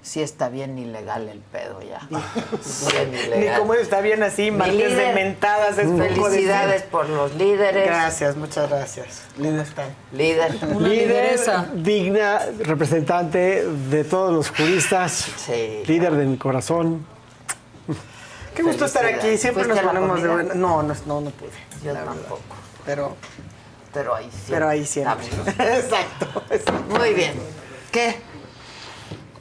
sí está bien ilegal el pedo ya. Bien ilegal. Ni cómo está bien así, martes de mentadas. Es felicidades por los líderes. Gracias, muchas gracias. ¿Cómo están? Líder. Una lideresa. Digna, representante de todos los juristas. Sí. Líder de mi corazón. Qué gusto estar aquí. Siempre nos ¿Fuiste a la ponemos de comida? buena. No pude. Yo la verdad. tampoco. Pero ahí siempre. Exacto. Muy bien. ¿Qué?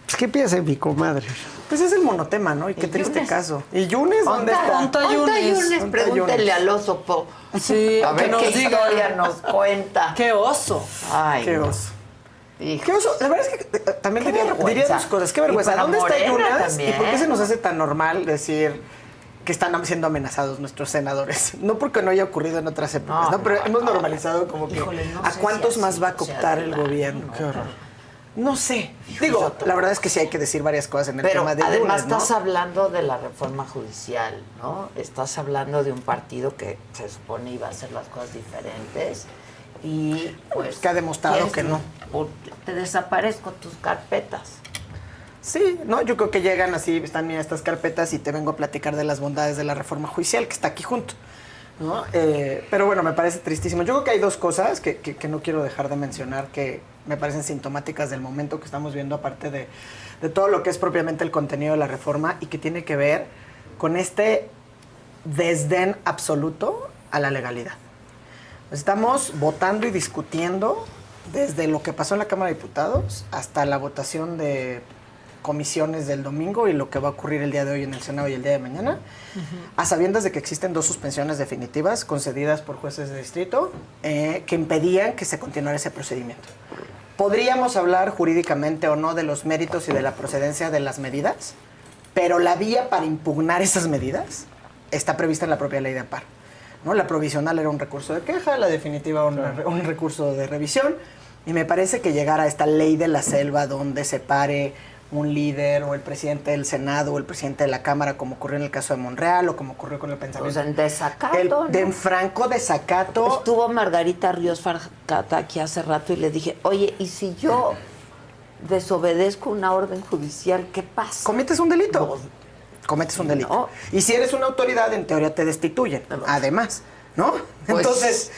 Pues, ¿qué piensa mi comadre? Pues es el monotema, ¿no? Y qué triste Yunes? caso. ¿Y Yunes dónde está? Onta Yunes. Pregúntenle al oso Po. Sí, A ver que nos qué diga. historia nos cuenta. ¡Qué oso! Ay, Qué no. oso. Hijo. Qué oso. La verdad es que también Qué diría vergüenza. dos cosas. Qué vergüenza. Y para ¿Dónde está Morena Yunes? también. ¿Y por qué se nos hace tan normal decir que están siendo amenazados nuestros senadores? No porque no haya ocurrido en otras épocas, ¿no? Pero hemos normalizado como que Híjole, no ¿a sé cuántos si más así va a cooptar el sea, gobierno? no, Qué horror. No sé. Digo, la verdad es que sí hay que decir varias cosas en el Pero tema de además Yunes, ¿no? estás hablando de la reforma judicial, ¿no? Estás hablando de un partido que se supone iba a hacer las cosas diferentes y pues... Que ha demostrado que no. Te desaparezco tus carpetas. Sí, no, yo creo que llegan así, están en estas carpetas y te vengo a platicar de las bondades de la reforma judicial que está aquí junto, ¿no? Pero bueno, me parece tristísimo. Yo creo que hay dos cosas que no quiero dejar de mencionar que me parecen sintomáticas del momento que estamos viendo, aparte de todo lo que es propiamente el contenido de la reforma y que tiene que ver con este desdén absoluto a la legalidad. Estamos votando y discutiendo desde lo que pasó en la Cámara de Diputados hasta la votación de comisiones del domingo y lo que va a ocurrir el día de hoy en el Senado y el día de mañana, a sabiendas de que existen 2 suspensiones definitivas concedidas por jueces de distrito que impedían que se continuara ese procedimiento. Podríamos hablar jurídicamente o no de los méritos y de la procedencia de las medidas, pero la vía para impugnar esas medidas está prevista en la propia ley de amparo, ¿no? La provisional era un recurso de queja, la definitiva un recurso de revisión, y me parece que llegar a esta ley de la selva donde se pare un líder o el presidente del Senado o el presidente de la Cámara, como ocurrió en el caso de Monreal o como ocurrió con el pensamiento. Pues en desacato, De ¿no? franco desacato. Estuvo Margarita Ríos Farjata aquí hace rato y le dije, oye, ¿y si yo desobedezco una orden judicial, qué pasa? Cometes un delito. Cometes un delito. No. Y si eres una autoridad, en teoría te destituyen, además, ¿no? Pues- Entonces,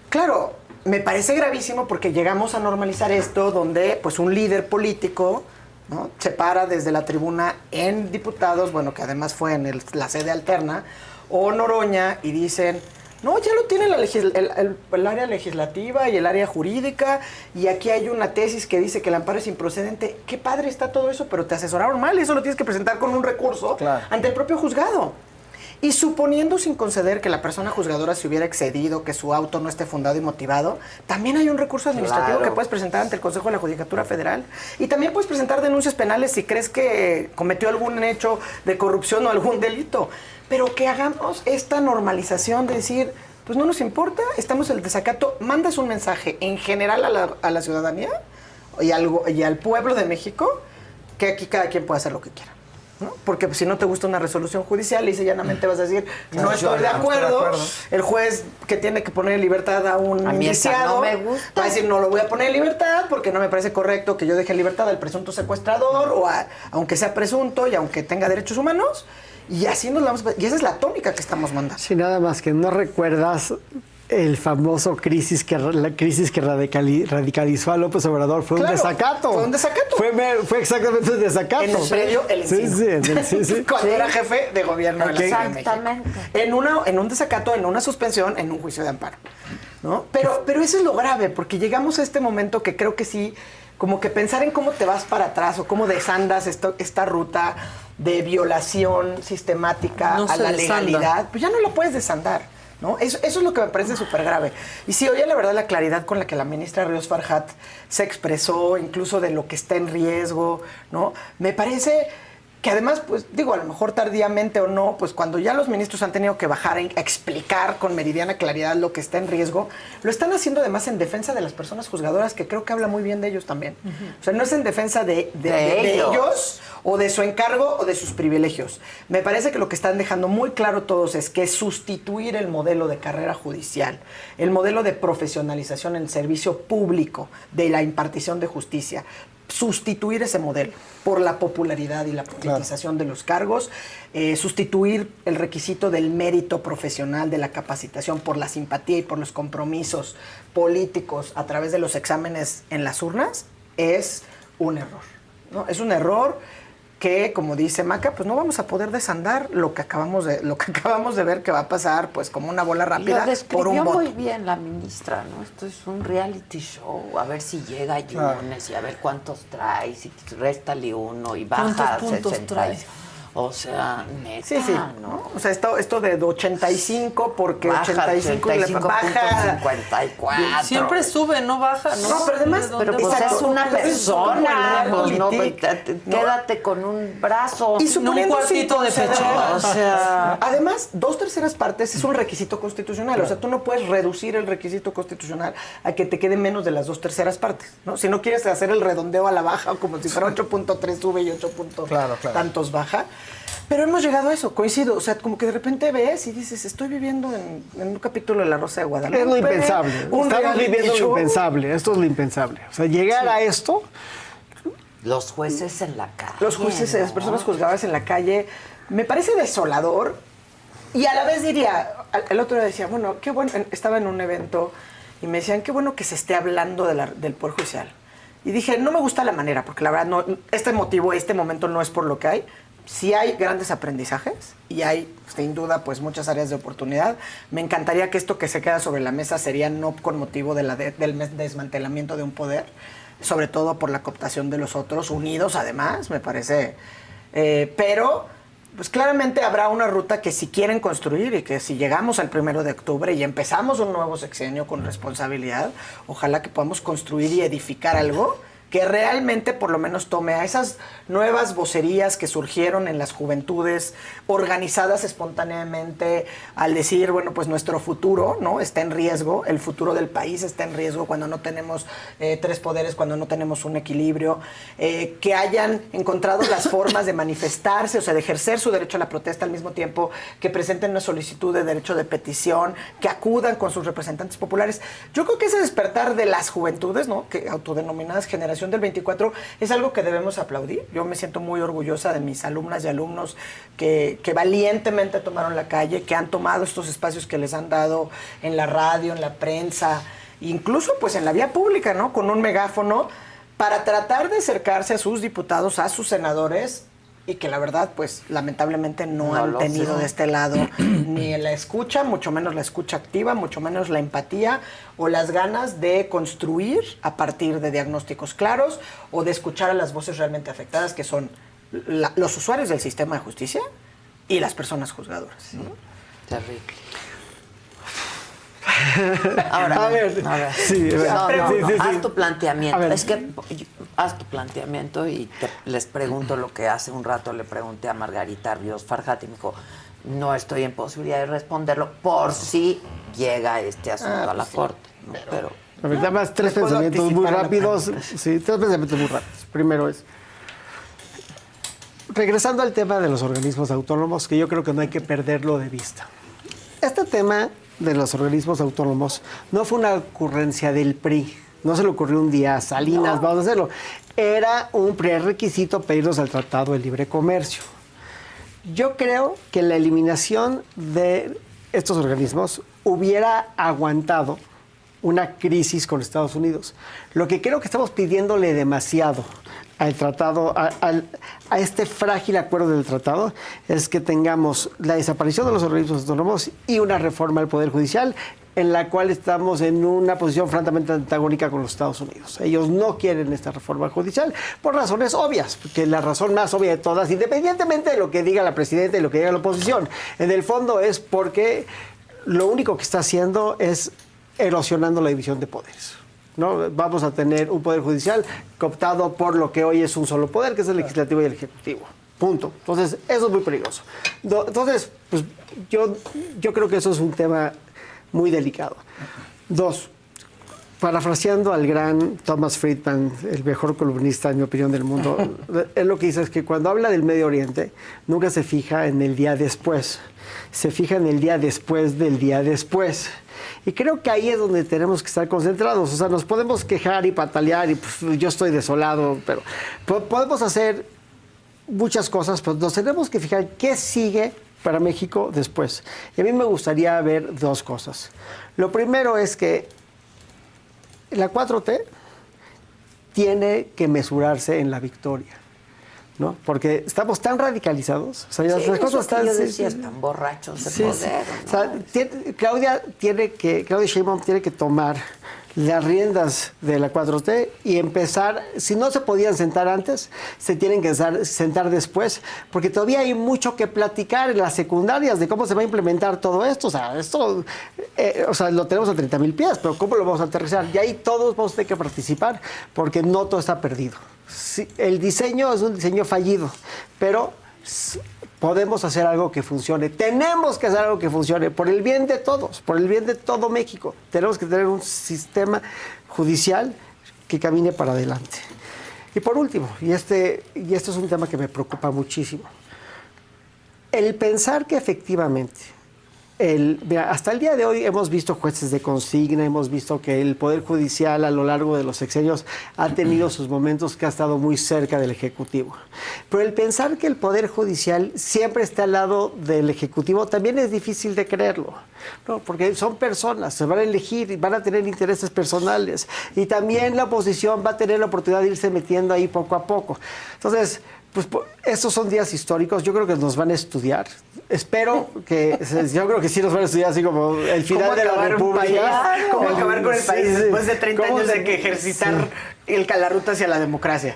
claro, me parece gravísimo porque llegamos a normalizar esto donde pues un líder político, ¿no?, se para desde la tribuna en diputados, bueno, que además fue en la sede alterna, o Noroña, y dicen, no, ya lo tiene el área legislativa y el área jurídica, y aquí hay una tesis que dice que el amparo es improcedente. Qué padre está todo eso, pero te asesoraron mal, eso lo tienes que presentar con un recurso ante el propio juzgado. Y suponiendo sin conceder que la persona juzgadora se hubiera excedido, que su auto no esté fundado y motivado, también hay un recurso administrativo que puedes presentar ante el Consejo de la Judicatura Federal. Y también puedes presentar denuncias penales si crees que cometió algún hecho de corrupción o algún delito. Pero que hagamos esta normalización de decir, pues no nos importa, estamos en el desacato, mandas un mensaje en general a la ciudadanía y al pueblo de México, que aquí cada quien puede hacer lo que quiera, ¿no? Porque pues, si no te gusta una resolución judicial, lisa y llanamente vas a decir, no estoy de acuerdo. El juez que tiene que poner en libertad a un indiciado no me gusta. va a decir, no lo voy a poner en libertad porque no me parece correcto que yo deje en libertad al presunto secuestrador, o aunque sea presunto y aunque tenga derechos humanos. Y así nos vamos. Y esa es la tónica que estamos mandando. Sí, nada más que no recuerdas el famoso la crisis que radicalizó a López Obrador. Fue un desacato. Fue un desacato. Fue exactamente un desacato. En el predio El Encino. Sí. Cuando era jefe de gobierno de la Ciudad de México. Exactamente. En un desacato, en una suspensión, en un juicio de amparo, ¿no? Pero eso es lo grave, porque llegamos a este momento que creo que sí, como que pensar en cómo te vas para atrás o cómo desandas esta ruta de violación sistemática No a se la desanda. legalidad, pues ya no la puedes desandar, ¿no? Eso es lo que me parece súper grave. Y sí, oye, la verdad, la claridad con la que la ministra Ríos Farjat se expresó, incluso de lo que está en riesgo, ¿no? Me parece que además, pues digo, a lo mejor tardíamente o no, pues cuando ya los ministros han tenido que bajar a explicar con meridiana claridad lo que está en riesgo, lo están haciendo además en defensa de las personas juzgadoras, que creo que habla muy bien de ellos también. O sea, no es en defensa de ellos o de su encargo o de sus privilegios. Me parece que lo que están dejando muy claro todos es que sustituir el modelo de carrera judicial, el modelo de profesionalización en servicio público de la impartición de justicia, sustituir ese modelo por la popularidad y la politización de los cargos, sustituir el requisito del mérito profesional, de la capacitación por la simpatía y por los compromisos políticos a través de los exámenes en las urnas, es un error, ¿no? Es un error que, como dice Maca, pues no vamos a poder desandar lo que acabamos de ver que va a pasar, pues como una bola rápida por un Lo voto. describió muy bien la ministra, ¿no? Esto es un reality show, a ver si llega Yunes y a ver cuántos traes, y réstale uno y baja a ¿Cuántos puntos 60. traes? O sea, neta, Sí, sí. ¿no? O sea, esto de 85, porque Baja 85 le baja. 85.54. Siempre sube, no baja, ¿no? No, pero además- ¿De dónde Pero pues bajó? es una persona, como pues el no, Politic, ¿no? quédate con un brazo. Y suponiendo un cuartito de sin pecho. conceder- O sea- además, 2/3 partes es un requisito constitucional. O sea, tú no puedes reducir el requisito constitucional a que te quede menos de las 2/3 partes, ¿no? Si no quieres hacer el redondeo a la baja, como si fuera 8.3 sube y 8 tantos baja. Pero hemos llegado a eso, coincido. O sea, como que de repente ves y dices, estoy viviendo en un capítulo de La Rosa de Guadalupe. Es lo impensable. un Estamos reality viviendo lo show. impensable. Esto es lo impensable. O sea, llegar a esto, Los jueces en la calle. Los jueces, ¿no? las personas juzgadas en la calle, me parece desolador. Y a la vez diría, el otro día decía, bueno, qué bueno, estaba en un evento y me decían, qué bueno que se esté hablando del Poder Judicial. Y dije, no me gusta la manera, porque la verdad, no, este momento no es por lo que hay. Sí hay grandes aprendizajes y hay, sin duda, pues muchas áreas de oportunidad. Me encantaría que esto que se queda sobre la mesa sería no con motivo del desmantelamiento de un poder, sobre todo por la cooptación de los otros, unidos además, me parece. Pero, pues claramente habrá una ruta que si quieren construir y que si llegamos al 1 de octubre y empezamos un nuevo sexenio con responsabilidad, ojalá que podamos construir y edificar algo que realmente por lo menos tome a esas nuevas vocerías que surgieron en las juventudes, organizadas espontáneamente, al decir, bueno, pues nuestro futuro, ¿no?, está en riesgo, el futuro del país está en riesgo cuando no tenemos 3 poderes, cuando no tenemos un equilibrio, que hayan encontrado las formas de manifestarse, o sea, de ejercer su derecho a la protesta al mismo tiempo que presenten una solicitud de derecho de petición, que acudan con sus representantes populares. Yo creo que ese despertar de las juventudes, ¿no?, que autodenominadas generación del 24, es algo que debemos aplaudir. Yo me siento muy orgullosa de mis alumnas y alumnos que valientemente tomaron la calle, que han tomado estos espacios que les han dado en la radio, en la prensa, incluso pues en la vía pública, ¿no?, con un megáfono, para tratar de acercarse a sus diputados, a sus senadores, y que la verdad, pues lamentablemente no han tenido de este lado ni la escucha, mucho menos la escucha activa, mucho menos la empatía o las ganas de construir a partir de diagnósticos claros o de escuchar a las voces realmente afectadas, que son los usuarios del sistema de justicia y las personas juzgadoras, ¿no? Terrible. Ahora, A ver, sí, haz tu planteamiento. A ver. Es que haz tu planteamiento y les pregunto lo que hace un rato le pregunté a Margarita Ríos Farjat y me dijo, no estoy en posibilidad de responderlo por si llega este asunto a la Corte, ¿no? Pero a ver, nada más 3 puedo pensamientos muy anticipar la rápidos. pregunta. Sí, 3 pensamientos muy rápidos. Primero es, regresando al tema de los organismos autónomos, que yo creo que no hay que perderlo de vista. Este tema de los organismos autónomos no fue una ocurrencia del PRI. No se le ocurrió un día a Salinas, vamos a hacerlo. Era un prerequisito pedirnos al Tratado de Libre Comercio. Yo creo que la eliminación de estos organismos hubiera aguantado una crisis con Estados Unidos. Lo que creo que estamos pidiéndole demasiado al tratado, a este frágil acuerdo del tratado, es que tengamos la desaparición de los organismos autónomos y una reforma del Poder Judicial en la cual estamos en una posición francamente antagónica con los Estados Unidos. Ellos no quieren esta reforma judicial por razones obvias, porque la razón más obvia de todas, independientemente de lo que diga la presidenta y lo que diga la oposición, en el fondo es porque lo único que está haciendo es erosionando la división de poderes, ¿no? Vamos a tener un poder judicial cooptado por lo que hoy es un solo poder, que es el legislativo y el ejecutivo. Punto. Entonces, eso es muy peligroso. Entonces, pues, yo creo que eso es un tema muy delicado. 2, parafraseando al gran Thomas Friedman, el mejor columnista, en mi opinión, del mundo, él lo que dice es que cuando habla del Medio Oriente, nunca se fija en el día después, se fija en el día después del día después. Y creo que ahí es donde tenemos que estar concentrados. O sea, nos podemos quejar y patalear y pues, yo estoy desolado, pero podemos hacer muchas cosas, pero nos tenemos que fijar qué sigue para México después. Y a mí me gustaría ver dos cosas. Lo primero es que la 4T tiene que mesurarse en la victoria, ¿no? Porque estamos tan radicalizados. O sea, Sí, las eso cosas que están... yo decía, están borrachos de poder, ¿no? O sea, Claudia Sheinbaum tiene que tomar las riendas de la 4T y empezar, si no se podían sentar antes, se tienen que sentar después, porque todavía hay mucho que platicar en las secundarias de cómo se va a implementar todo esto. O sea, esto lo tenemos a 30,000 pies, pero ¿cómo lo vamos a aterrizar? Y ahí todos vamos a tener que participar, porque no todo está perdido. Sí, el diseño es un diseño fallido, pero podemos hacer algo que funcione. Tenemos que hacer algo que funcione por el bien de todos, por el bien de todo México. Tenemos que tener un sistema judicial que camine para adelante. Y por último, y este es un tema que me preocupa muchísimo, el pensar que efectivamente, mira, hasta el día de hoy hemos visto jueces de consigna, hemos visto que el Poder Judicial a lo largo de los sexenios ha tenido sus momentos que ha estado muy cerca del Ejecutivo. Pero el pensar que el Poder Judicial siempre está al lado del Ejecutivo también es difícil de creerlo, ¿no? Porque son personas, se van a elegir y van a tener intereses personales. Y también la oposición va a tener la oportunidad de irse metiendo ahí poco a poco. Entonces, pues estos son días históricos, yo creo que nos van a estudiar. Yo creo que sí nos van a estudiar así como el final de la República. ¿Cómo acabar con el país después de 30 años de que ejercitar la ruta hacia la democracia?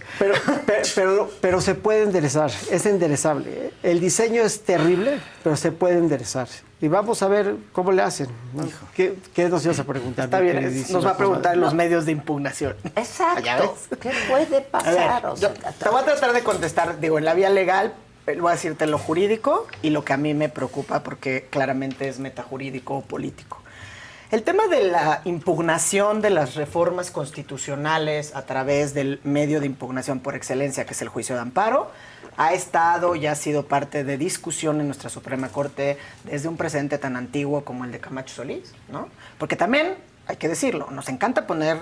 Pero se puede enderezar, es enderezable, ¿eh? El diseño es terrible, pero se puede enderezar. Y vamos a ver cómo le hacen, ¿no? ¿Qué nos ibas a preguntar? Está bien, nos va a preguntar los medios de impugnación. Exacto. ¿Qué puede pasar? Te voy a tratar de contestar, en la vía legal, voy a decirte lo jurídico y lo que a mí me preocupa porque claramente es metajurídico o político. El tema de la impugnación de las reformas constitucionales a través del medio de impugnación por excelencia, que es el juicio de amparo, ha estado y ha sido parte de discusión en nuestra Suprema Corte desde un precedente tan antiguo como el de Camacho Solís, ¿no? Porque también, hay que decirlo, nos encanta poner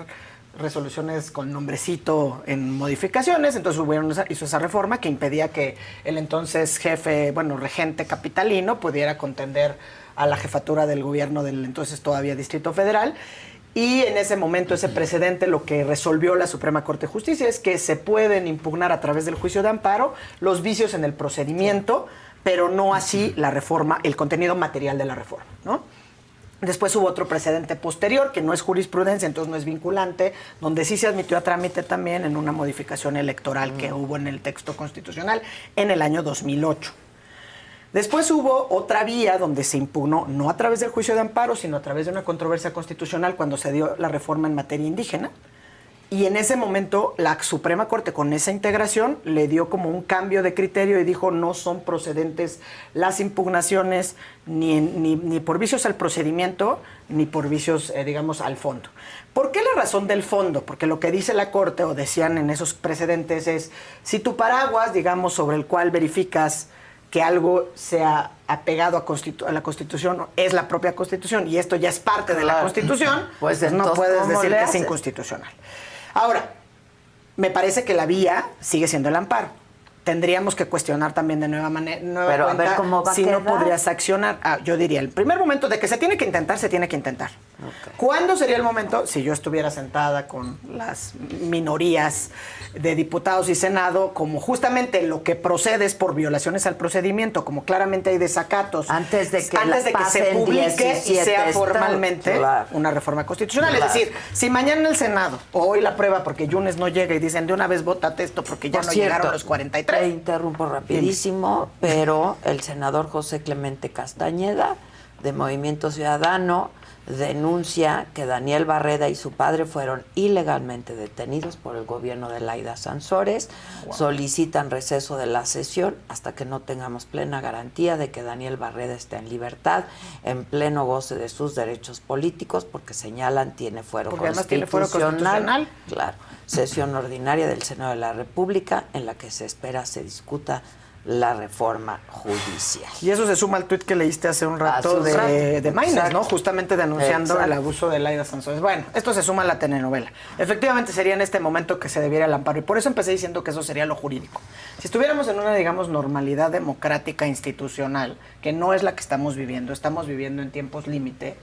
resoluciones con nombrecito en modificaciones, entonces hizo esa reforma que impedía que el entonces regente capitalino pudiera contender a la jefatura del gobierno del entonces todavía Distrito Federal. Y en ese momento, ese precedente, lo que resolvió la Suprema Corte de Justicia es que se pueden impugnar a través del juicio de amparo los vicios en el procedimiento, pero no así la reforma, el contenido material de la reforma, ¿no? Después hubo otro precedente posterior, que no es jurisprudencia, entonces no es vinculante, donde sí se admitió a trámite también en una modificación electoral que hubo en el texto constitucional en el año 2008. Después hubo otra vía donde se impugnó, no a través del juicio de amparo, sino a través de una controversia constitucional cuando se dio la reforma en materia indígena. Y en ese momento la Suprema Corte, con esa integración, le dio como un cambio de criterio y dijo no son procedentes las impugnaciones ni por vicios al procedimiento ni por vicios, al fondo. ¿Por qué la razón del fondo? Porque lo que dice la Corte, o decían en esos precedentes, es si tu paraguas, sobre el cual verificas que algo sea apegado a la Constitución, es la propia Constitución, y esto ya es parte de la Constitución, pues no puedes decir que es haces? inconstitucional. Ahora, me parece que la vía sigue siendo el amparo. Tendríamos que cuestionar también de nueva Pero a ver cómo va a si quedar. no podrías accionar. Yo diría, el primer momento de que se tiene que intentar, se tiene que intentar. Okay. ¿Cuándo sería el momento? Si yo estuviera sentada con las minorías de diputados y Senado, como justamente lo que procede es por violaciones al procedimiento, como claramente hay desacatos, antes de que se pasen publique y 17 sea estados. formalmente Claro. una reforma constitucional. Claro. Es decir, si mañana en el Senado, o hoy la prueba porque Yunes no llega y dicen de una vez vótate esto porque ya Por no cierto, llegaron los 43. Te interrumpo rapidísimo, pero el senador José Clemente Castañeda, de Movimiento Ciudadano, denuncia que Daniel Barreda y su padre fueron ilegalmente detenidos por el gobierno de Laida Sansores. Wow. Solicitan receso de la sesión hasta que no tengamos plena garantía de que Daniel Barreda esté en libertad, en pleno goce de sus derechos políticos, porque señalan tiene fuero constitucional. Claro, sesión ordinaria del Senado de la República en la que se espera se discuta la reforma judicial. Y eso se suma al tuit que leíste hace un rato de Maynes, Exacto. ¿no? Justamente denunciando Exacto. el abuso de Laida Sansores. Bueno, esto se suma a la telenovela. Efectivamente sería en este momento que se debiera el amparo. Y por eso empecé diciendo que eso sería lo jurídico. Si estuviéramos en una, digamos, normalidad democrática institucional, que no es la que estamos viviendo en tiempos límite,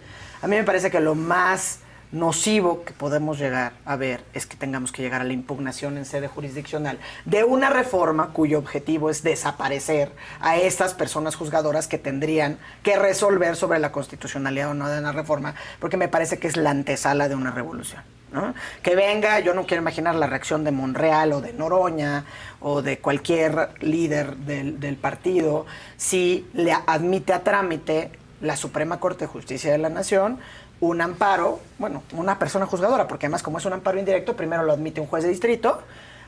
a mí me parece que lo más nocivo que podemos llegar a ver es que tengamos que llegar a la impugnación en sede jurisdiccional de una reforma cuyo objetivo es desaparecer a estas personas juzgadoras que tendrían que resolver sobre la constitucionalidad o no de una reforma, porque me parece que es la antesala de una revolución, ¿no? Que venga, yo no quiero imaginar la reacción de Monreal o de Noroña o de cualquier líder del partido si le admite a trámite la Suprema Corte de Justicia de la Nación un amparo, bueno, una persona juzgadora, porque además como es un amparo indirecto, primero lo admite un juez de distrito,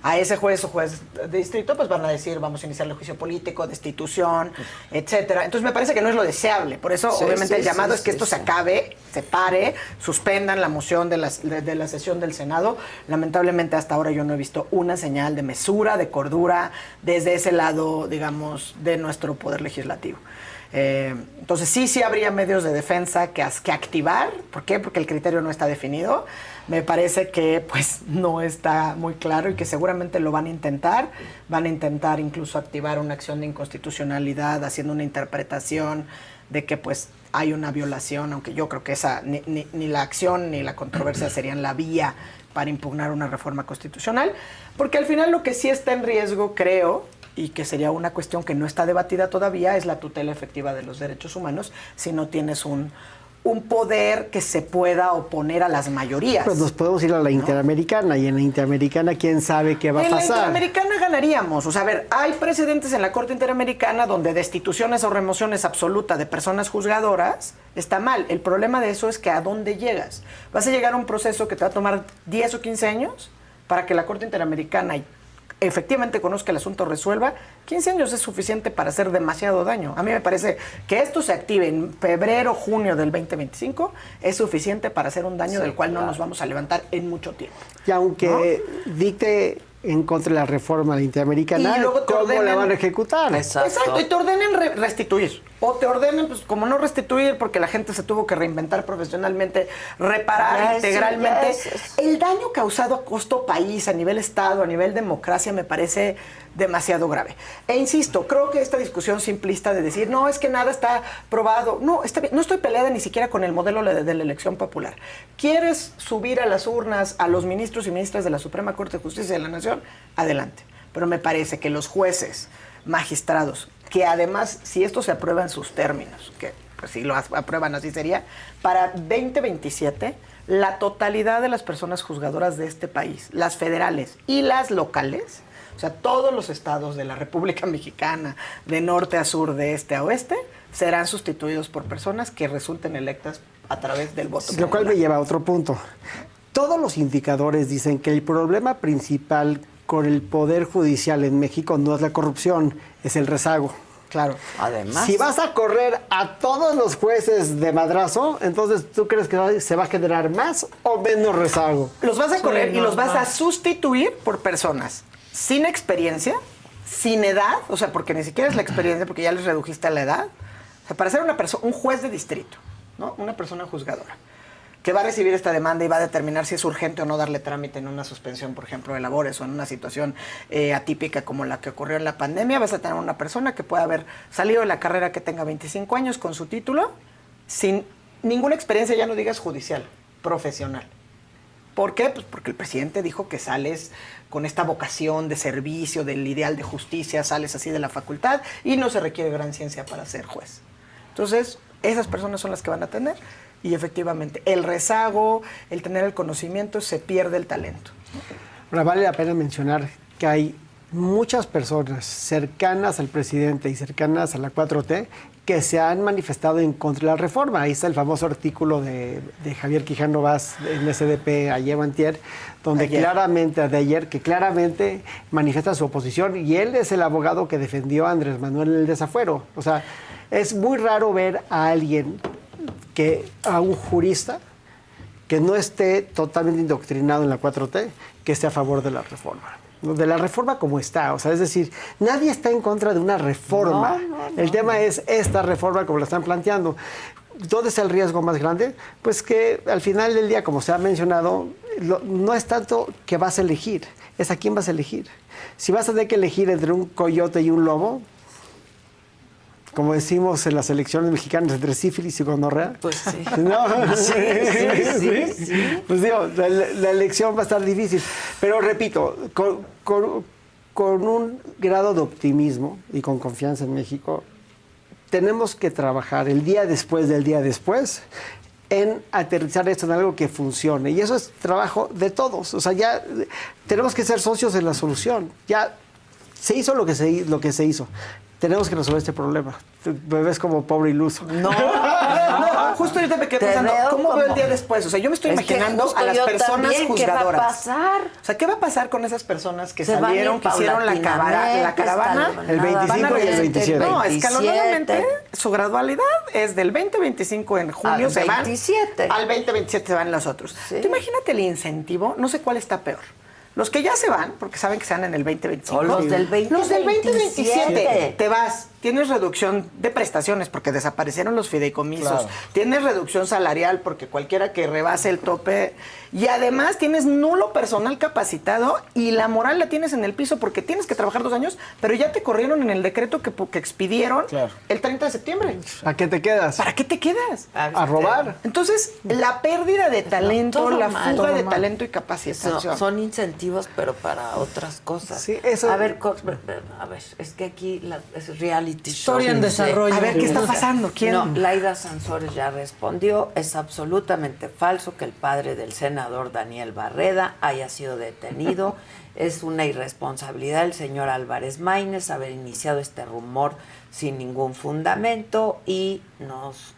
a ese juez o juez de distrito pues van a decir vamos a iniciar el juicio político, destitución, etcétera. Entonces me parece que no es lo deseable, por eso obviamente el llamado es que esto se acabe, se pare, suspendan la moción de la sesión del Senado. Lamentablemente hasta ahora yo no he visto una señal de mesura, de cordura desde ese lado, digamos, de nuestro poder legislativo. Entonces sí habría medios de defensa que activar. ¿Por qué? Porque el criterio no está definido. Me parece que pues no está muy claro y que seguramente lo van a intentar incluso activar una acción de inconstitucionalidad haciendo una interpretación de que pues hay una violación, aunque yo creo que esa ni la acción ni la controversia serían la vía para impugnar una reforma constitucional, porque al final lo que sí está en riesgo, creo, y que sería una cuestión que no está debatida todavía, es la tutela efectiva de los derechos humanos si no tienes un poder que se pueda oponer a las mayorías. Pues nos podemos ir a la Interamericana, y en la Interamericana quién sabe qué va a pasar. En la Interamericana ganaríamos. O sea, a ver, hay precedentes en la Corte Interamericana donde destituciones o remociones absolutas de personas juzgadoras está mal. El problema de eso es que ¿a dónde llegas? Vas a llegar a un proceso que te va a tomar 10 o 15 años para que la Corte Interamericana efectivamente conozca el asunto, resuelva. 15 años es suficiente para hacer demasiado daño. A mí me parece que esto se active en febrero, junio del 2025, es suficiente para hacer un daño del cual no nos vamos a levantar en mucho tiempo. Y aunque dicte en contra de la reforma de la Interamericana, Y luego te ¿cómo ordenen- la van a ejecutar? Exacto, y te ordenen restituir. O te ordenen, pues como no restituir, porque la gente se tuvo que reinventar profesionalmente, reparar integralmente. El daño causado a costo país, a nivel Estado, a nivel democracia, me parece demasiado grave. E insisto, creo que esta discusión simplista de decir, no, es que nada está probado. No, está bien, no estoy peleada ni siquiera con el modelo de la elección popular. ¿Quieres subir a las urnas a los ministros y ministras de la Suprema Corte de Justicia de la Nación? Adelante. Pero me parece que los jueces, magistrados, que además, si esto se aprueba en sus términos, que pues si lo aprueban así sería, para 2027, la totalidad de las personas juzgadoras de este país, las federales y las locales, o sea, todos los estados de la República Mexicana, de norte a sur, de este a oeste, serán sustituidos por personas que resulten electas a través del voto Lo cual popular. me lleva a otro punto. Todos los indicadores dicen que el problema principal con el Poder Judicial en México no es la corrupción, es el rezago. Claro. Además, Si vas a correr a todos los jueces de madrazo, entonces ¿tú crees que se va a generar más o menos rezago? Los vas a correr y los vas a sustituir por personas sin experiencia, sin edad, o sea, porque ni siquiera es la experiencia, porque ya les redujiste a la edad. O sea, para ser un juez de distrito, ¿no? Una persona juzgadora, que va a recibir esta demanda y va a determinar si es urgente o no darle trámite en una suspensión, por ejemplo, de labores o en una situación atípica como la que ocurrió en la pandemia, vas a tener una persona que puede haber salido de la carrera, que tenga 25 años con su título, sin ninguna experiencia, ya no digas judicial, profesional. ¿Por qué? Pues porque el presidente dijo que sales con esta vocación de servicio, del ideal de justicia, sales así de la facultad y no se requiere gran ciencia para ser juez. Entonces, esas personas son las que van a tener. Y efectivamente, el rezago, el tener el conocimiento, se pierde el talento. Ahora, vale la pena mencionar que hay muchas personas cercanas al presidente y cercanas a la 4T que se han manifestado en contra de la reforma. Ahí está el famoso artículo de Javier Quijano Vaz en SDP ayer o antier, donde claramente manifiesta su oposición, y él es el abogado que defendió a Andrés Manuel en el desafuero. O sea, es muy raro ver a alguien a un jurista que no esté totalmente indoctrinado en la 4T, que esté a favor de la reforma. ¿no? De la reforma como está. O sea, es decir, nadie está en contra de una reforma. El tema es esta reforma como la están planteando. ¿Dónde está el riesgo más grande? Pues que al final del día, como se ha mencionado, no es tanto que vas a elegir, es a quién vas a elegir. Si vas a tener que elegir entre un coyote y un lobo, como decimos en las elecciones mexicanas, entre sífilis y gonorrea. Pues sí. ¿No? Sí. Pues digo, la elección va a estar difícil. Pero repito, con un grado de optimismo y con confianza en México, tenemos que trabajar el día después del día después en aterrizar esto en algo que funcione. Y eso es trabajo de todos. O sea, ya tenemos que ser socios en la solución. Ya se hizo lo que se hizo. Tenemos que resolver este problema. Me ves como pobre iluso. No, justo yo me quedé pensando, ¿cómo veo el día después? O sea, yo me estoy imaginando a las personas juzgadoras. ¿Qué va a pasar? O sea, ¿qué va a pasar con esas personas que Se van salieron, que hicieron la caravana? El 25 y el 27. No, escalonadamente, su gradualidad es del 2025 en junio Al se van. 27. Al 2027 se van los otros. Sí. Tú imagínate el incentivo, no sé cuál está peor. Los que ya se van, porque saben que se van en el 2025. O los del 2027. Los del 2027. Te vas. Tienes reducción de prestaciones porque desaparecieron los fideicomisos. Claro. Tienes reducción salarial porque cualquiera que rebase el tope. Y además tienes nulo personal capacitado y la moral la tienes en el piso porque tienes que trabajar 2 años, pero ya te corrieron en el decreto que expidieron el 30 de septiembre. ¿A qué te quedas? ¿Para qué te quedas? A robar. Entonces, la pérdida de talento, todo la mal, fuga todo de mal. talento y capacitación. Son incentivos, pero para otras cosas. Sí, eso- A ver, es que aquí es reality show. Historia en desarrollo. A ver, ¿qué está pasando? ¿Quién? No, Laida Sansores ya respondió. Es absolutamente falso que el padre del senador Daniel Barreda haya sido detenido. Es una irresponsabilidad del señor Álvarez Maínez haber iniciado este rumor sin ningún fundamento y nos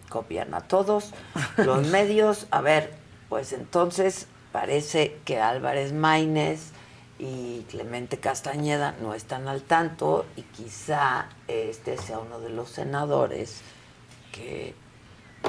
copian a todos los medios. A ver, pues entonces parece que Álvarez Maínez y Clemente Castañeda no están al tanto y quizá este sea uno de los senadores que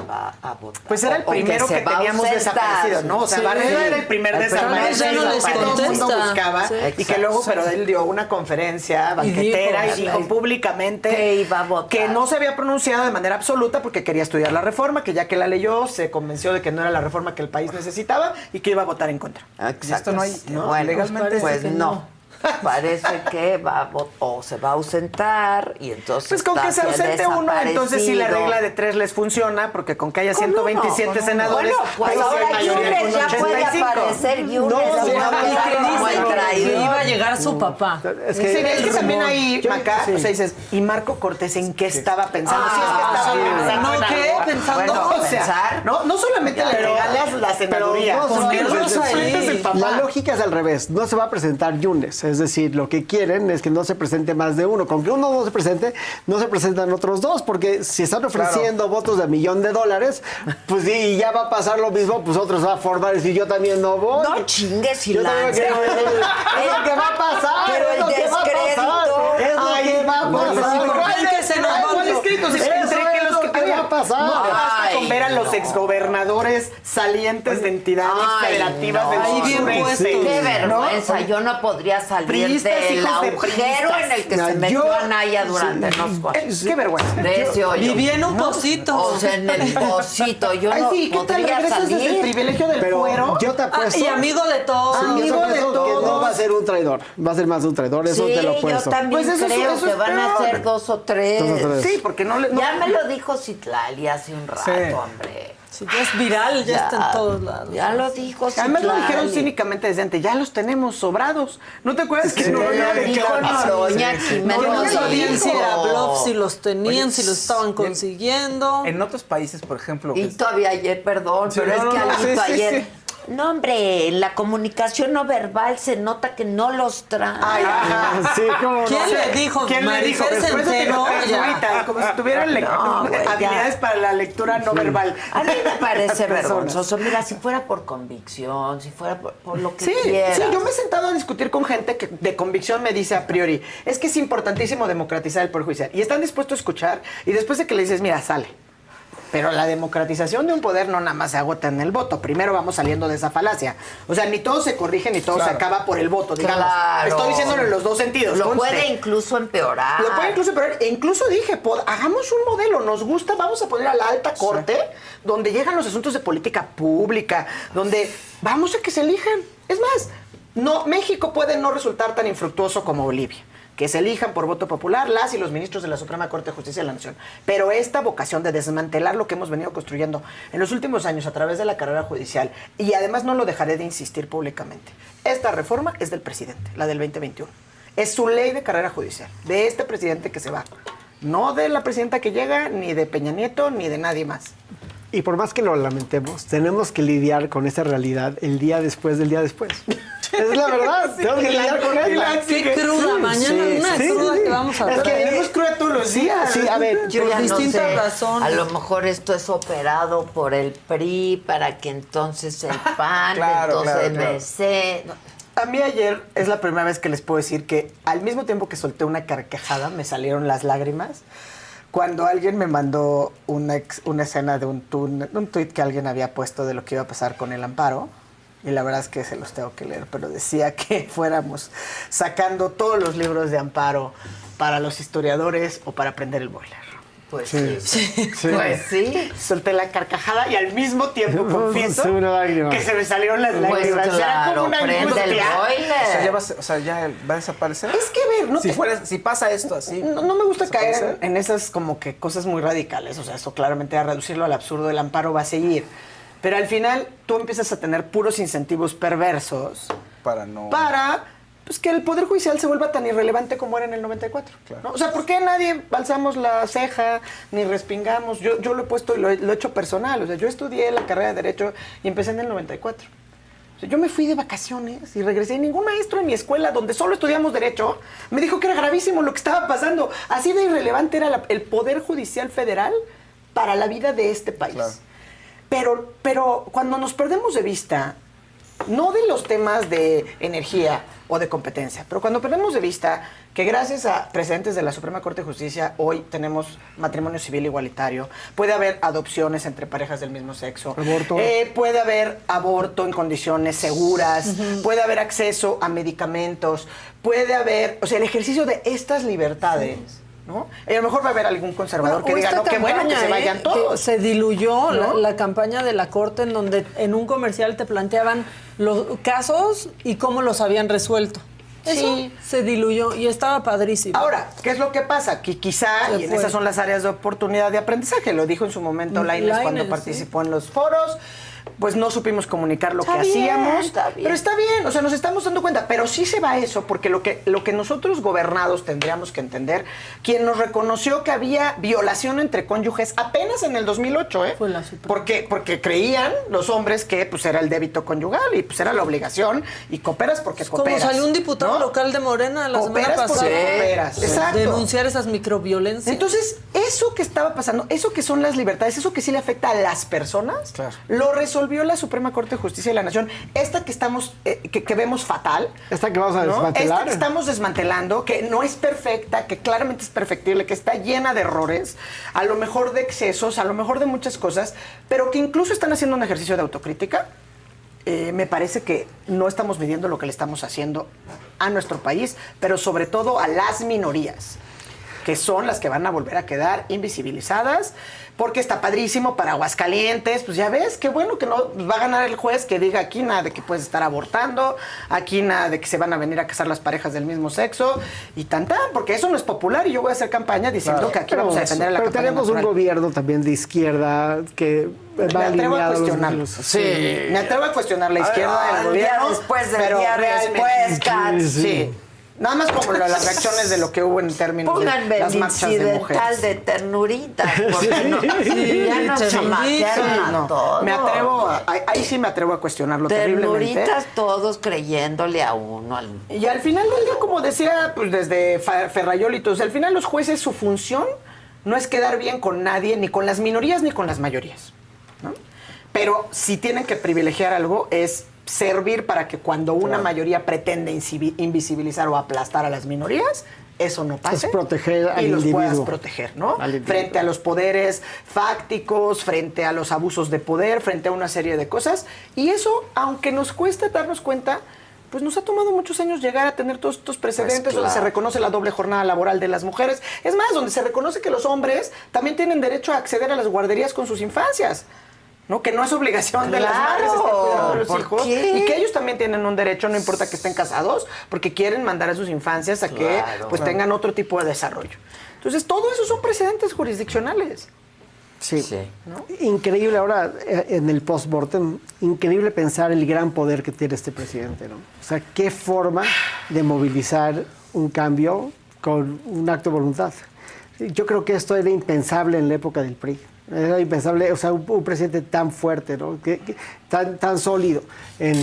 va a votar. Pues era el o primero que se va a teníamos ausentar. desaparecido, ¿no? O sea, Sí. Barrera era el primer El desaparecido primero ya no les que todo el mundo contesta. buscaba Sí. y que Exacto. luego, pero él dio una conferencia banquetera y dijo dijo públicamente que iba a votar. que no se había pronunciado de manera absoluta porque quería estudiar la reforma, que ya que la leyó se convenció de que no era la reforma que el país necesitaba y que iba a votar en contra. Exacto. Y esto no hay- no, Bueno, legalmente pues parece que no. Parece que va a o se va a ausentar y entonces Pues con que se está ausente uno, entonces sí la desaparecido. regla de 3 les funciona, porque con que haya Con 127 uno. senadores, Bueno, pues ahí sí hay ahora mayoría Yunes con ya puede 85. aparecer Yunes. No, y sí, no no, quedar que como dicen el que traidor. iba a llegar su papá. Es Sí, es que también ahí, Yo- Maca, sí. o sea, dices, ¿y Marco Cortés en qué estaba pensando? Ah, Sí, es que estaba sí. pensando ¿No en qué? algo. Pensando. Bueno, o sea, pensar. no solamente le regalas la senaduría, Pero no, ponerlos el ahí. sueldo es el papá. La lógica es al revés, no se va a presentar Yunes, es decir, lo que quieren es que no se presente más de uno. Con que uno no se presente, no se presentan otros dos, porque si están ofreciendo votos de $1,000,000, pues y ya va a pasar lo mismo, pues otros van a formar y decir yo también no voy. No chingues y Yo también lanza. quiero- es lo que va a pasar. Pero es el lo que va a descrédito. pasar, es lo que va a pasar. ¿Creen que se nos va ¿Cuál a- escrito? Si Eso entre que es los lo que que va a pasar. No te basta Ay, con ver a los no. exgobernadores salientes de entidades Ay, federativas no. del Ahí bien sureste, puestos. Qué ¿no? vergüenza, yo no podría salir Priistas, del hijos de agujero priistas. en el que No, se metió yo- Anaya durante los Qué vergüenza. de ese hoyo. Vivía en un pocito. O sea, en el pocito. Yo Ay, no sí, ¿qué tal? podría Regresas desde el salir. privilegio del Pero fuero. yo te apuesto. Y amigo de todos. Sí, yo te amigo de apuesto que no todos. va a ser un traidor, va a ser más de un traidor, eso Sí, te lo yo apuesto. también Pues eso es- creo eso que es van a peor. ser 2 o 3. 2 o 3. Sí, porque no le... no- Ya me lo dijo Citlali hace un rato, Sí. hombre. Sí, ya es viral, ya está en todos lados. Ya lo dijo Además lo Citlali. dijeron cínicamente desde antes, ya los tenemos sobrados. ¿No te acuerdas que Sí, Noroña Lo dijo declaró? Noroña, Sí, sí. Jiménez Que no Noroña lo sabían dijo. si era bluff, si los tenían, Oye, si los estaban consiguiendo. En otros países, por ejemplo, Y todavía ayer, perdón, Sí, pero no, es que no, no, Alito sí, sí, ayer... sí. No, hombre, en la comunicación no verbal se nota que no los trae. Ay, ajá. Sí, cómo no. ¿Quién le dijo? ¿Quién le dijo? Marifel Después de Centeno, tener ya. ahorita, como si tuvieran No, güey, ya. habilidades para la lectura no verbal. A mí me parece Las personas. vergonzoso. Mira, si fuera por convicción, si fuera por lo que Sí, quieras. sí, yo me he sentado a discutir con gente que de convicción me dice a priori, es que es importantísimo democratizar el Poder Judicial. Y están dispuestos a escuchar y después de que le dices, mira, sale. Pero la democratización de un poder no nada más se agota en el voto. Primero vamos saliendo de esa falacia. O sea, ni todo se corrige ni todo se acaba por el voto, digamos. Claro. Estoy diciéndolo en los dos sentidos. Lo conste. puede incluso empeorar. Lo puede incluso empeorar. E incluso dije, hagamos un modelo, nos gusta, vamos a poner a la alta corte donde llegan los asuntos de política pública, donde vamos a que se elijan. Es más, no, México puede no resultar tan infructuoso como Bolivia. Que se elijan por voto popular las y los ministros de la Suprema Corte de Justicia de la Nación. Pero esta vocación de desmantelar lo que hemos venido construyendo en los últimos años a través de la carrera judicial, y además no lo dejaré de insistir públicamente, esta reforma es del presidente, la del 2021. Es su ley de carrera judicial, de este presidente que se va. No de la presidenta que llega, ni de Peña Nieto, ni de nadie más. Y por más que lo lamentemos, tenemos que lidiar con esa realidad el día después del día después. Es la verdad, tenemos que lidiar con ella. Qué cruda, mañana una cruda que vamos a Es que traer. tenemos cruda todos los días. Sí, a ver, Yo Por ya no distintas sé, razones. a lo mejor esto es operado por el PRI para que entonces el PAN, Claro, entonces claro, el BC... A mí ayer es la primera vez que les puedo decir que al mismo tiempo que solté una carcajada me salieron las lágrimas cuando alguien me mandó una escena de un tuit que alguien había puesto de lo que iba a pasar con el amparo. Y la verdad es que se los tengo que leer, pero decía que fuéramos sacando todos los libros de amparo para los historiadores o para prender el boiler. Pues sí. sí. Pues sí. Solté la carcajada y al mismo tiempo confieso Sí, una lágrima. que se me salieron las Pues lágrimas. Era claro, como una prende el angustia. boiler. Ya va a desaparecer. Es que ver, no Si pasa esto así. No me gusta caer ¿desaparecer? en esas como que cosas muy radicales. O sea, eso claramente a reducirlo al absurdo, el amparo va a seguir. Pero al final tú empiezas a tener puros incentivos perversos Para no. para pues, que el Poder Judicial se vuelva tan irrelevante como era en el 94. Claro. ¿No? O sea, ¿por qué nadie alzamos la ceja ni respingamos? Yo lo he puesto y lo he hecho personal. O sea, yo estudié la carrera de Derecho y empecé en el 94. O sea, yo me fui de vacaciones y regresé y ningún maestro en mi escuela, donde solo estudiamos Derecho, me dijo que era gravísimo lo que estaba pasando. Así de irrelevante era el Poder Judicial Federal para la vida de este país. Claro. Pero cuando nos perdemos de vista, no de los temas de energía o de competencia, pero cuando perdemos de vista que gracias a precedentes de la Suprema Corte de Justicia hoy tenemos matrimonio civil igualitario, puede haber adopciones entre parejas del mismo sexo, Aborto. puede haber aborto en condiciones seguras, puede haber acceso a medicamentos, puede haber, o sea, el ejercicio de estas libertades. ¿No? Y a lo mejor va a haber algún conservador que O diga, esta no, qué bueno que campaña, se vayan que todos. se diluyó ¿No? la campaña de la Corte en donde en un comercial te planteaban los casos y cómo los habían resuelto. Sí. Eso se diluyó y estaba padrísimo. Ahora, ¿qué es lo que pasa? Que quizá, Se y en fue. esas son las áreas de oportunidad de aprendizaje, lo dijo en su momento Lainez cuando Lainez, participó en los foros, pues no supimos comunicar lo Está que bien, hacíamos, está bien. pero está bien, o sea, nos estamos dando cuenta, pero sí se va eso, porque lo que nosotros gobernados tendríamos que entender, quien nos reconoció que había violación entre cónyuges apenas en el 2008, Fue la Suprema. porque creían los hombres que pues era el débito conyugal y pues era la obligación y cooperas porque Como cooperas. salió un diputado ¿no? local de Morena la semana Cooperas porque pasada. cooperas, exacto. Denunciar esas microviolencias. Entonces, eso que estaba pasando, eso que son las libertades, eso que sí le afecta a las personas, Claro. lo resolvió la Suprema Corte de Justicia de la Nación. Esta que estamos, que vemos fatal. Esta que vamos a ¿no? desmantelar. Esta que estamos desmantelando, que no es perfecta, que claramente es perfectible, que está llena de errores, a lo mejor de excesos, a lo mejor de muchas cosas, pero que incluso están haciendo un ejercicio de autocrítica. Me parece que no estamos midiendo lo que le estamos haciendo a nuestro país, pero sobre todo a las minorías, que son las que van a volver a quedar invisibilizadas, porque está padrísimo para Aguascalientes, pues ya ves, qué bueno que no pues va a ganar el juez que diga aquí nada de que puedes estar abortando, aquí nada de que se van a venir a casar las parejas del mismo sexo, y tan, porque eso no es popular, y yo voy a hacer campaña diciendo que aquí vamos a defender a la pero campaña tenemos un natural. gobierno también de izquierda que Me va atrevo a alineado a los cuestionarlo. mismos. Sí, me atrevo a cuestionar la izquierda del el gobierno. día después del pero día realmente- después, Katz. Sí. Nada más como las reacciones de lo que hubo en términos Pónganme de las el marchas de incidental mujeres. de ternuritas, porque no, ya nos Sí, chamaquearon a No, todos. me atrevo ahí sí me atrevo a cuestionarlo terriblemente. Ternuritas todos creyéndole a uno. Y al final del día, como decía, pues desde Ferrayoli, entonces, al final los jueces, su función no es quedar bien con nadie, ni con las minorías, ni con las mayorías, ¿no? Pero si tienen que privilegiar algo, es servir para que cuando una mayoría pretende invisibilizar o aplastar a las minorías, eso no pase. Es proteger al y los puedas individuo. proteger, ¿no? Al individuo. Frente a los poderes fácticos, frente a los abusos de poder, frente a una serie de cosas. Y eso, aunque nos cueste darnos cuenta, pues nos ha tomado muchos años llegar a tener todos estos precedentes Pues, donde se claro. reconoce la doble jornada laboral de las mujeres. Es más, donde se reconoce que los hombres también tienen derecho a acceder a las guarderías con sus infancias. ¿No? Que no es obligación de las madres estar cuidando a los ¿por hijos. qué? Y que ellos también tienen un derecho, no importa que estén casados, porque quieren mandar a sus infancias a que Claro. pues tengan otro tipo de desarrollo. Entonces, todo eso son precedentes jurisdiccionales. Sí. Sí. Increíble ahora en el post-mortem, increíble pensar el gran poder que tiene este presidente, ¿no? O sea, qué forma de movilizar un cambio con un acto de voluntad. Yo creo que esto era impensable en la época del PRI. Era impensable, o sea, un presidente tan fuerte, ¿no? Tan sólido en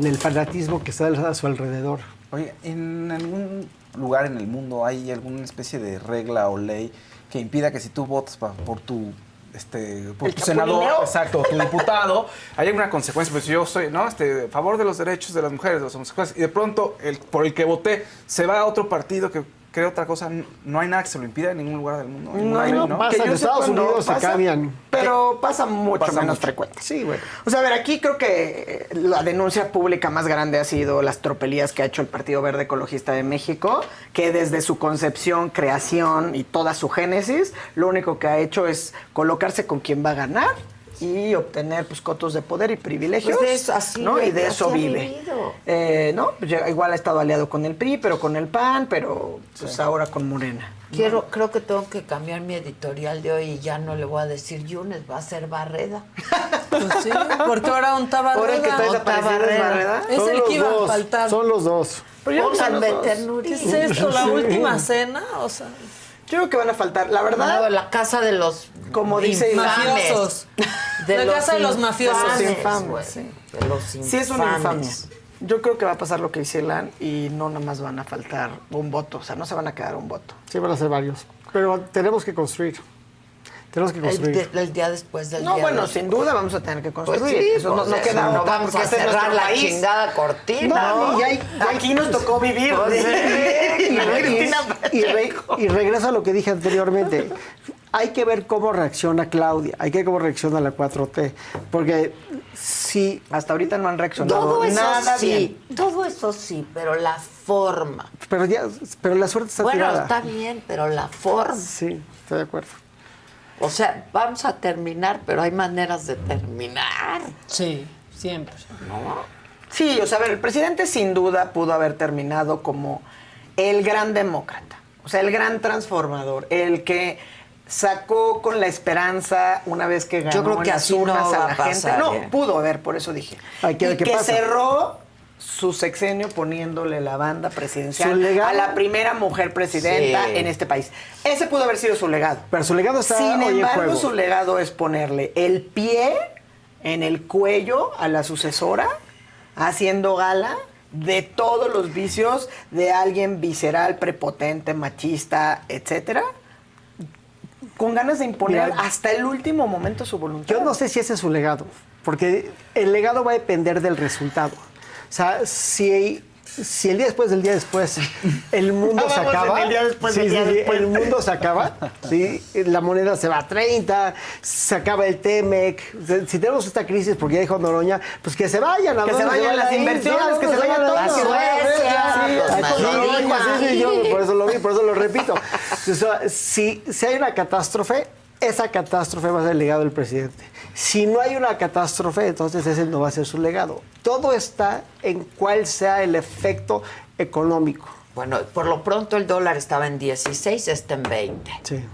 el fanatismo que está a su alrededor. Oye, ¿en algún lugar en el mundo hay alguna especie de regla o ley que impida que si tú votas por tu por ¿El tu senador, chapulineo? exacto, tu diputado, hay alguna consecuencia? Pues yo soy, ¿no? A favor de los derechos de las mujeres, de los homosexuales, y de pronto por el que voté se va a otro partido que cree otra cosa, no hay nada que se lo impida en ningún lugar del mundo. En ninguna ley, ¿no? pasa. Que yo En Estados sepa, no Unidos se pasa, cambian. Pero pasa mucho Pasa menos mucho. frecuente. Sí, bueno. O sea, a ver, aquí creo que la denuncia pública más grande ha sido las tropelías que ha hecho el Partido Verde Ecologista de México, que desde su concepción, creación y toda su génesis, lo único que ha hecho es colocarse con quien va a ganar y obtener pues cotos de poder y privilegios. Pues de eso, así ¿no? Y de así eso ha vive. vivido. ¿No? Pues ya igual ha estado aliado con el PRI, pero con el PAN, pero pues ahora con Morena. Creo que tengo que cambiar mi editorial de hoy y ya no le voy a decir Yunes, va a ser Barreda. Pues sí, porque ahora un Ahora el que está Barreda. desaparecido es Barreda. Es el que iba a faltar. Son los dos. Pero yo creo que Vamos a son los dos. meter ¿Qué Nuri. es esto? ¿La última cena? O sea, Yo creo que van a faltar. La verdad, No, la casa de los Como dice infames. mafiosos. La casa de los mafiosos. Infames, güey. sí. De los sí es una infamia. infames. Yo creo que va a pasar lo que dice Elan y no nada más van a faltar un voto. O sea, no se van a quedar un voto. Sí, van a ser varios. Pero tenemos que construir. Tenemos que construir. El día después del No, día bueno, de- sin duda vamos a tener que Pues construir. sí, eso no, pues no eso, queda no otra, vamos porque a este es cerrar nuestro la país. chingada cortina, ¿no? Y aquí nos tocó vivir. Pues sí, Cristina Y regreso a lo que dije anteriormente. Hay que ver cómo reacciona Claudia, hay que ver cómo reacciona la 4T. Porque si. Hasta ahorita no han reaccionado Todo eso nada sí, bien. todo eso sí, pero la forma. Pero la suerte está Bueno, tirada. está bien, pero la forma. Sí, estoy de acuerdo. O sea, vamos a terminar, pero hay maneras de terminar. sí, siempre. Sí, o sea, a ver, el presidente sin duda pudo haber terminado como el gran demócrata, o sea, el gran transformador, el que sacó con la esperanza una vez que ganó Yo creo que en las así no urnas va a la a pasar, gente. No, pudo haber, por eso dije. Hay que ver y qué que pasa. cerró su sexenio poniéndole la banda presidencial Su legado. a la primera mujer presidenta Sí. en este país. Ese pudo haber sido su legado. Pero su legado está Sin hoy en embargo, juego. su legado es ponerle el pie en el cuello a la sucesora, haciendo gala de todos los vicios de alguien visceral, prepotente, machista, etcétera, con ganas de imponer Mira, hasta el último momento su voluntad. Yo no sé si ese es su legado, porque el legado va a depender del resultado. O sea, si el día después del día después el mundo se Vamos en acaba, el día después del sí, día sí, después. el mundo se acaba, ¿sí? La moneda se va a 30, se acaba el TEMEC. Si tenemos esta crisis, porque ya dijo Noroña, pues que se vayan. ¿a Que se dónde vayan las a ir? inversiones, que se ¿dónde vayan a ir? todos. Que se vayan a Suecia, Suecia. pues, Ay, me lo Noroña, dijo sí, ahí. yo por eso lo vi, por eso lo repito. O sea, si hay una catástrofe, esa catástrofe va a ser el legado del presidente. Si no hay una catástrofe, entonces ese no va a ser su legado. Todo está en cuál sea el efecto económico. Bueno, por lo pronto el dólar estaba en 16, está en 20. Sí.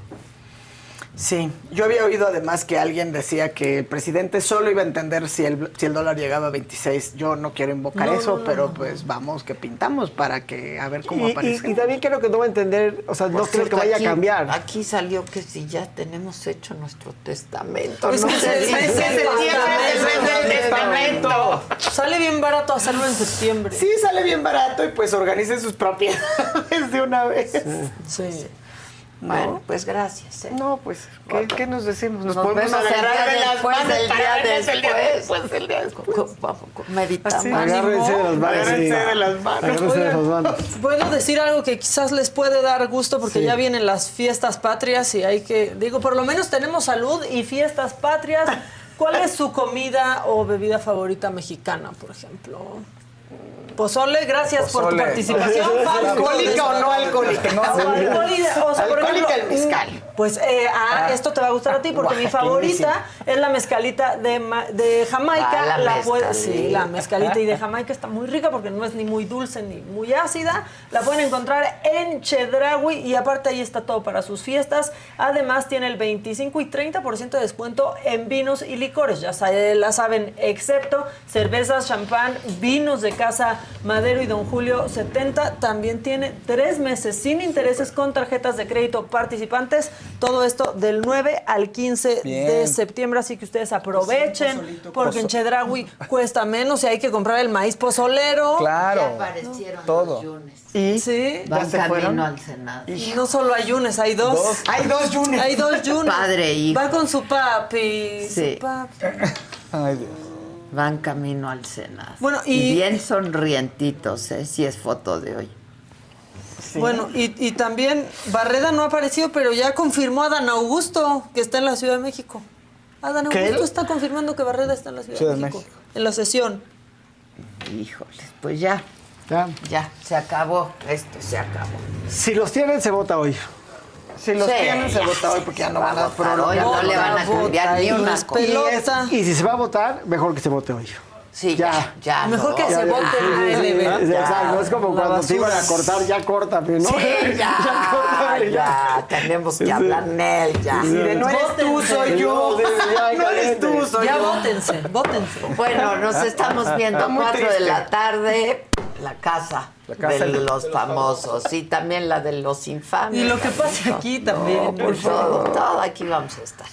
Sí, yo había oído además que alguien decía que el presidente solo iba a entender si el dólar llegaba a 26. Yo no quiero invocar eso, pero pues vamos, que pintamos para que a ver cómo aparece. Y también creo que no va a entender, o sea, no Por creo que cierto, vaya aquí- a cambiar. Aquí salió que si ya tenemos hecho nuestro testamento. Es no que sé se- si- se- se- el testamento. Sale bien barato hacerlo en septiembre. Sí, sale bien barato y pues organicen sus propiedades de una vez. Sí. Bueno, pues gracias. No, pues, ¿qué nos decimos? Nos Nos podemos vemos agarrar de las después manos del para día vernos el día después. después, el día después. Meditamos. Agárrense de las manos. Agárrense sí. de las manos. Agárrense de las manos. Puedo decir algo que quizás les puede dar gusto porque ya vienen las fiestas patrias y hay que, digo, por lo menos tenemos salud y fiestas patrias. ¿Cuál es su comida o bebida favorita mexicana, por ejemplo? Pozole, gracias por tu Pozole. participación. Falco, ¿Alcohólica o no alcohólica? Alcohólica, o sea, por Alcohólica ejemplo, el mezcal. Pues esto te va a gustar a ti porque mi favorita es la mezcalita de Jamaica. Ah, la Sí, la mezcalita y de Jamaica está muy rica porque no es ni muy dulce ni muy ácida. La pueden encontrar en Chedraui y aparte ahí está todo para sus fiestas. Además tiene el 25 y 30% de descuento en vinos y licores. Ya la saben, excepto cervezas, champán, vinos de casa Madero y Don Julio 70. También tiene 3 meses sin intereses con tarjetas de crédito participantes. Todo esto del 9 al 15 de septiembre, así que ustedes aprovechen, porque en Chedraui cuesta menos y hay que comprar el maíz pozolero. Claro. Ya aparecieron Todo. los yunes. Y Sí. Van se fueron? camino al Senado. Y no solo hay yunes, hay dos. hay 2 yunes. Hay 2 yunes. Padre e hijo. Va con su papi. Sí. Su papi. Ay, Dios. Van camino al Senado. Bueno, y- bien sonrientitos, ¿eh? Si es foto de hoy. Bueno, y también Barreda no ha aparecido, pero ya confirmó a Adán Augusto que está en la Ciudad de México. Adán ¿Qué? Augusto está confirmando que Barreda está en la Ciudad, de México. En la sesión. Híjoles, pues ya, Ya. se acabó. Esto se acabó. Si los tienen, se vota hoy. Si los Sí, tienen, se ya, vota hoy porque ya no van a votar hoy, prorrogar. no le van a cambiar ni una cosa. Pelota. Y si se va a votar, mejor que se vote hoy. Sí, ya. Mejor no. que se vote en ALB. Exacto, es como La cuando te iban a basura. cortar, ya córtame, ¿no? Sí, ya, córtame, ya. Tenemos que hablar de él, ya. Y de no eres tú, soy yo. No eres tú, soy Ya yo. vótense. Bueno, nos estamos viendo Está muy 4 de triste. la tarde. La casa de los famosos y también la de los infames. Y lo que pasa aquí también, por favor. Todo aquí vamos a estar.